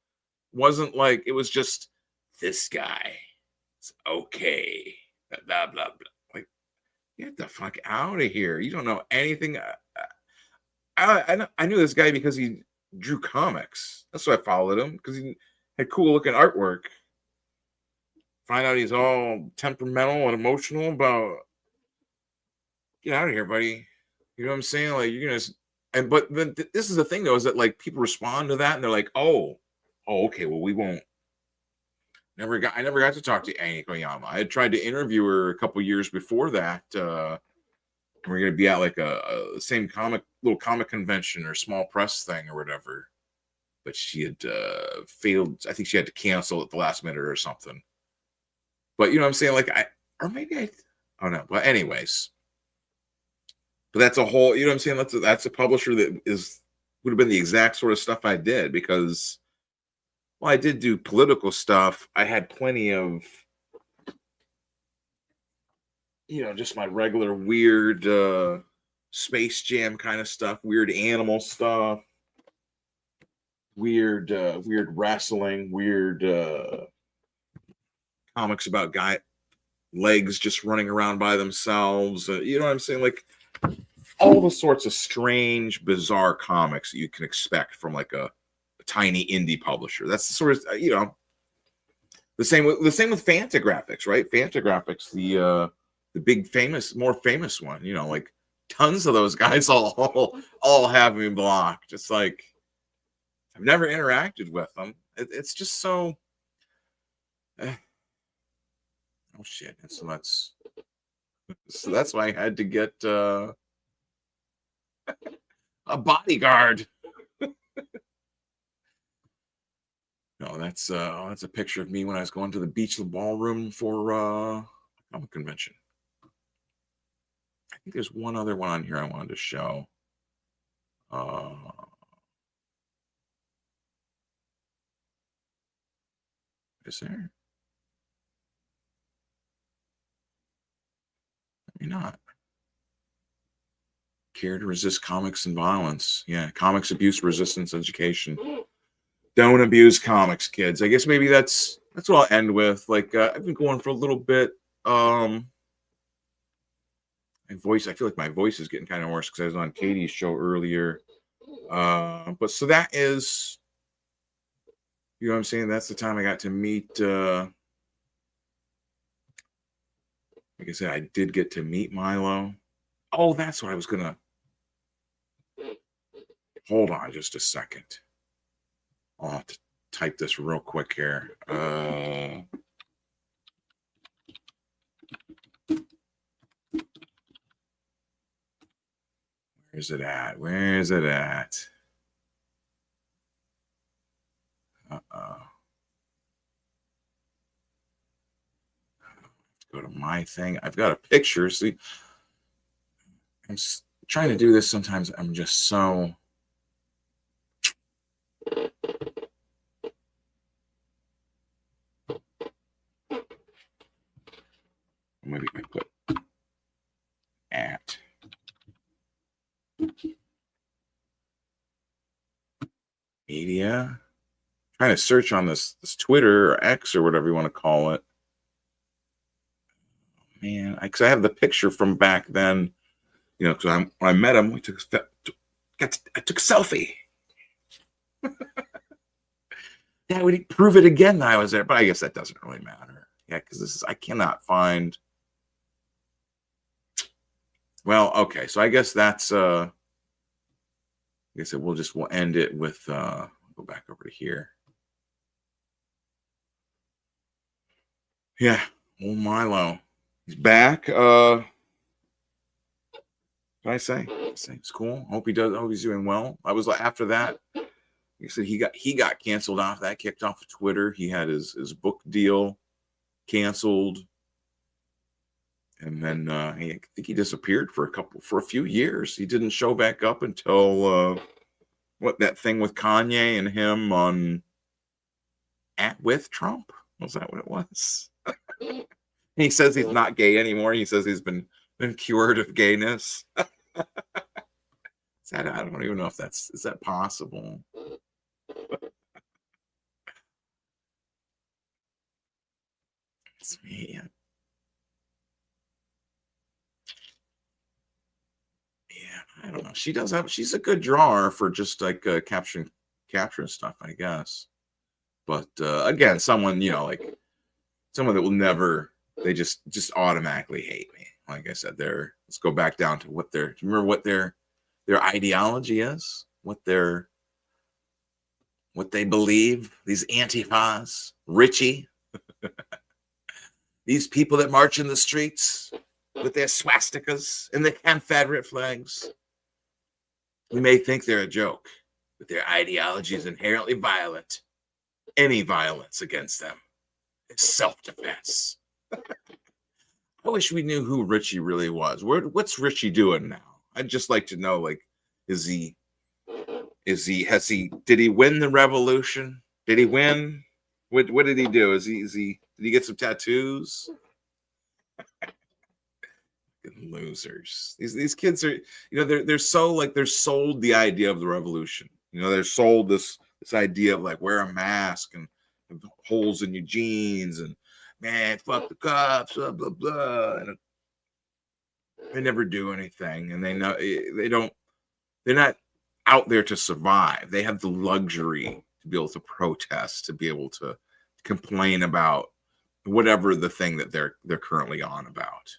Wasn't like, it was just, this guy is okay. Blah, blah, blah. Like, get the fuck out of here. You don't know anything. I knew this guy because he drew comics. That's why I followed him, because he had cool looking artwork. Find out he's all temperamental and emotional about, get out of here, buddy. You know what I'm saying? Like, you're gonna, but then this is the thing though, is that like people respond to that and they're like, oh, okay, well, we won't. I never got to talk to Annie Koyama. I had tried to interview her a couple years before that. We're gonna be at like a same little comic convention or small press thing or whatever, but she had failed. I think she had to cancel at the last minute or something. But you know what I'm saying? Like, I don't know. But anyways, but that's a whole, you know what I'm saying? That's a publisher that would have been the exact sort of stuff I did, because Well, I did do political stuff. I had plenty of, just my regular weird Space Jam kind of stuff, weird animal stuff, weird wrestling, weird comics about legs just running around by themselves. You know what I'm saying? Like all the sorts of strange, bizarre comics that you can expect from like a tiny indie publisher. That's the sort of the same with Fantagraphics, right? Fantagraphics, the big more famous one. Like tons of those guys all have me blocked. It's like I've never interacted with them. It's just so. Oh shit! So that's why I had to get a bodyguard. No, that's a picture of me when I was going to the beach, the ballroom for a comic convention. I think there's one other one on here I wanted to show. Is there? Maybe not. Care to resist comics and violence. Yeah, comics abuse resistance education. Don't abuse comics, kids. I guess maybe that's what I'll end with. Like I've been going for a little bit. My voice, I feel like my voice is getting kind of worse because I was on Katie's show earlier. But so that is, you know what I'm saying? That's the time I got to meet, like I said, I did get to meet Milo. Oh, that's what I was going to. Hold on just a second. I'll have to type this real quick here. Where's it at? Where is it at? Go to my thing. I've got a picture. See, I'm trying to do this. Sometimes I'm just so. Maybe I put at. Media. Trying to search on this Twitter or X or whatever you want to call it. Man, because I have the picture from back then. Because when I met him, I took a selfie. That would prove it again that I was there, but I guess that doesn't really matter. Yeah, because I cannot find. Well, okay, so I guess that's I guess we'll end it with go back over to here. Yeah, old Milo. He's back. What did I say? It's cool. I hope he's doing well. I was like after that. Like I said, he got canceled off. That kicked off of Twitter. He had his book deal canceled. And then I think he disappeared for a few years. He didn't show back up until that thing with Kanye and him on with Trump. Was that what it was? He says he's not gay anymore. He says he's been cured of gayness. I don't even know if is that possible. It's me. I don't know. She's a good drawer for just like capturing stuff, I guess. But again, someone, like someone that will never, they just automatically hate me. Like I said, let's go back down to remember what their ideology is, what they believe, these Antifas, Richie, these people that march in the streets with their swastikas and their Confederate flags. We may think they're a joke, but their ideology is inherently violent. Any violence against them is self-defense. I wish we knew who Richie really was. What's Richie doing now? I'd just like to know, like, did he win the revolution? Did he win? What did he do? Did he get some tattoos? Losers. These kids are, they're so like, they're sold the idea of the revolution. They're sold this idea of like wear a mask and holes in your jeans and man, fuck the cops, blah blah blah. And they never do anything, and they're not out there to survive. They have the luxury to be able to protest, to be able to complain about whatever the thing that they're currently on about.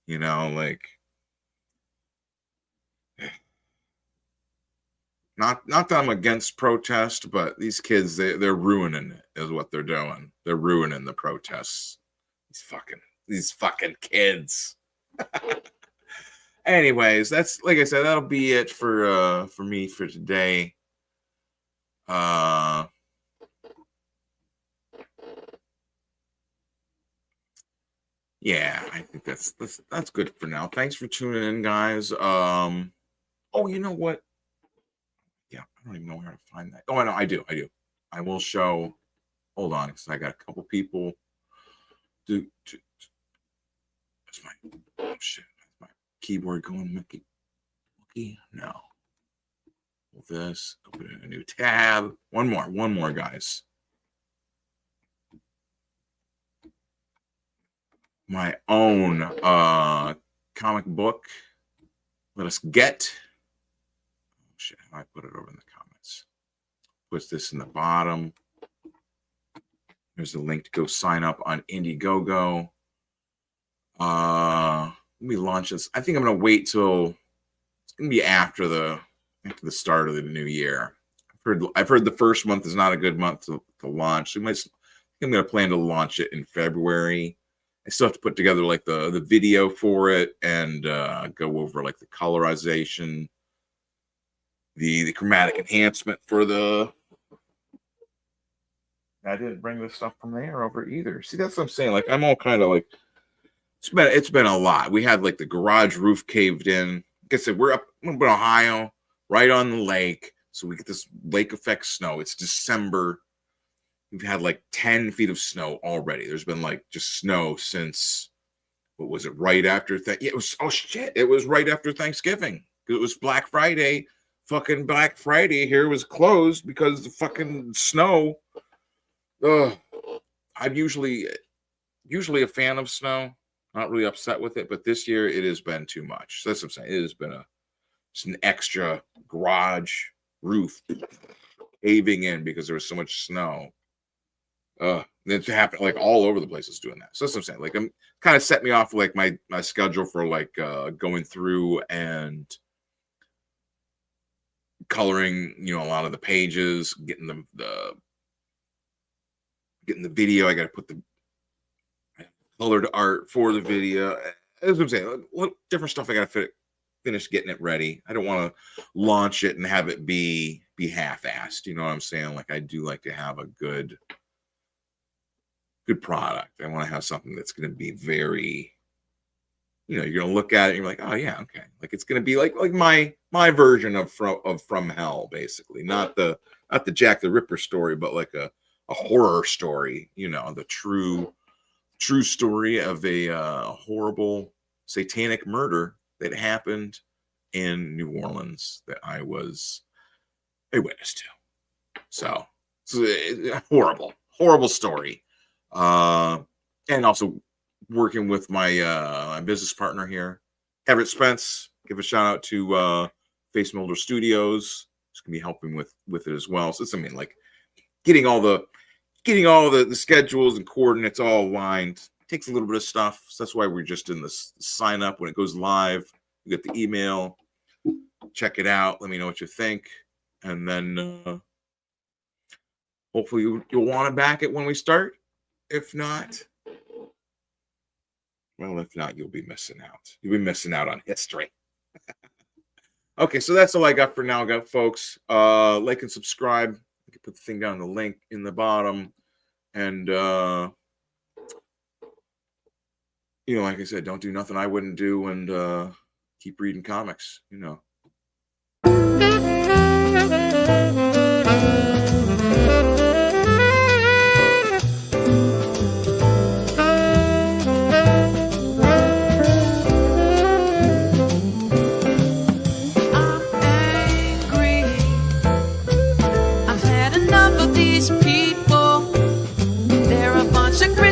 Like not that I'm against protest, but these kids, they're ruining it, is what they're doing. They're ruining the protests. These fucking kids. Anyways, that's, like I said, that'll be it for me for today. Yeah, I think that's good for now. Thanks for tuning in, guys. Oh, you know what? Yeah, I don't even know where to find that. Oh, I know, I do. I will show. Hold on, because I got a couple people. That's my shit. That's my keyboard going Mickey. No. This. Open a new tab. One more, guys. My own comic book. Let us get. Oh, shit, I put it over in the comments. Puts this in the bottom. There's the link to go sign up on Indiegogo. Let me launch this. I think I'm gonna wait till it's gonna be after the start of the new year. I've heard the first month is not a good month to launch. So I'm gonna plan to launch it in February. I still have to put together like the video for it and go over like the colorization, the chromatic enhancement for the. I didn't bring this stuff from there over either. See, that's what I'm saying. Like, I'm all kind of like, it's been a lot. We had like the garage roof caved in. Like I said, we're up in Ohio, right on the lake. So we get this lake effect snow. It's December. We've had like 10 feet of snow already. There's been like just snow since, what was it, right after it was, oh shit, it was right after Thanksgiving. It was Black Friday. Fucking Black Friday here was closed because the fucking snow. I'm usually a fan of snow, not really upset with it, but this year it has been too much. So that's what I'm saying. It has been just an extra garage roof caving in because there was so much snow. It's happened like all over the place. It's doing that. So that's what I'm saying. Like, I'm kind of set me off like my schedule for like going through and coloring, a lot of the pages, getting the video. I got to put the colored art for the video. That's what I'm saying. What different stuff I got to finish getting it ready. I don't want to launch it and have it be half-assed. You know what I'm saying? Like, I do like to have a good product. I want to have something that's going to be very, you're going to look at it and you're like, oh yeah, okay. Like, it's going to be like my version of From Hell, basically. Not the Jack the Ripper story, but like a horror story, the true story of a horrible satanic murder that happened in New Orleans that I was a witness to. So horrible story. And also working with my business partner here, Everett Spence. Give a shout out to Face Molder Studios. He's gonna be helping with it as well. So it's, like getting all the schedules and coordinates all aligned takes a little bit of stuff. So that's why we're just in this sign up. When it goes live, you get the email, check it out, let me know what you think, and then hopefully you'll want to back it when we start. If not, you'll be missing out. You'll be missing out on history. Okay, so that's all I got for now, folks. Like and subscribe. You can put the thing down, the link in the bottom. And, like I said, don't do nothing I wouldn't do, and keep reading comics,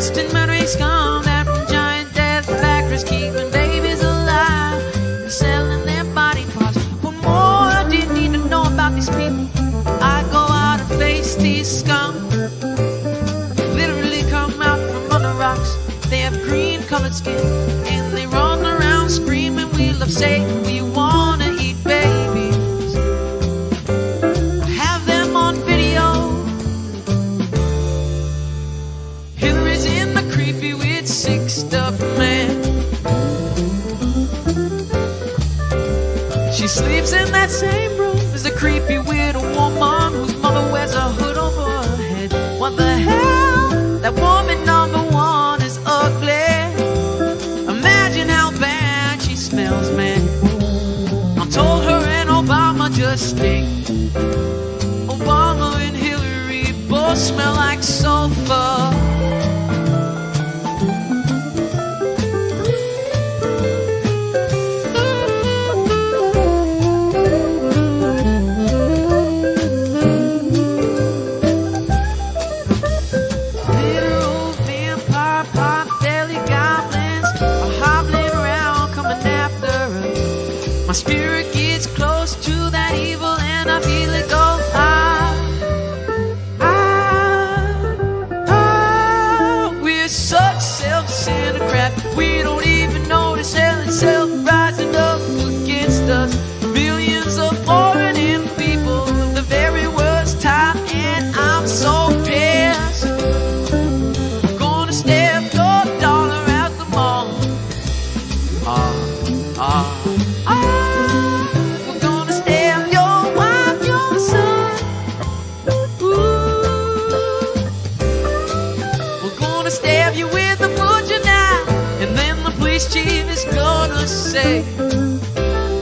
twisted murdering scum that from giant death factories keeping babies alive and selling their body parts. What more do you need to know about these people? I go out and face these scum. Literally come out from under rocks. They have green colored skin and they run around screaming, we love Satan, we wanna eat babies. I have them on video. Hillary's in the creepy with sick stuff, man. She sleeps in that same room as a creepy widow woman whose mother wears a hood over her head. What the hell? That woman number one is ugly. Imagine how bad she smells, man. I'm told her and Obama just stink. Obama and Hillary both smell like sulfur. Literal vampire pop deli goblins are hobbling around coming after us. My spirit gets close to that evil and I feel it go we're such self-centered crap. We don't even notice hell itself rising up against us. Millions of foreign people, the very worst type, and I'm so pissed. I'm gonna step your dollar at the mall. We're gonna stab your wife, your son. We're gonna stab you with a butcher knife, and then the police chief is gonna say,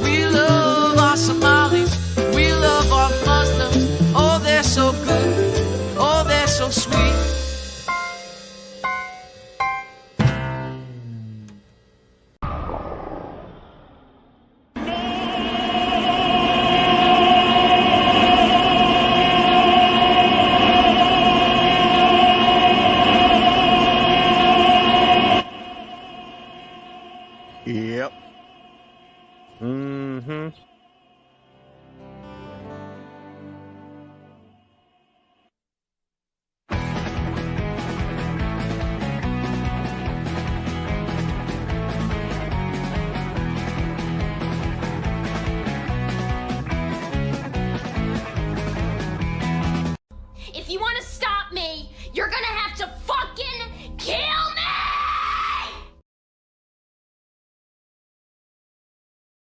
we love our Somalis, we love our Muslims. Oh, they're so good, oh, they're so sweet. Yep. Mm-hmm.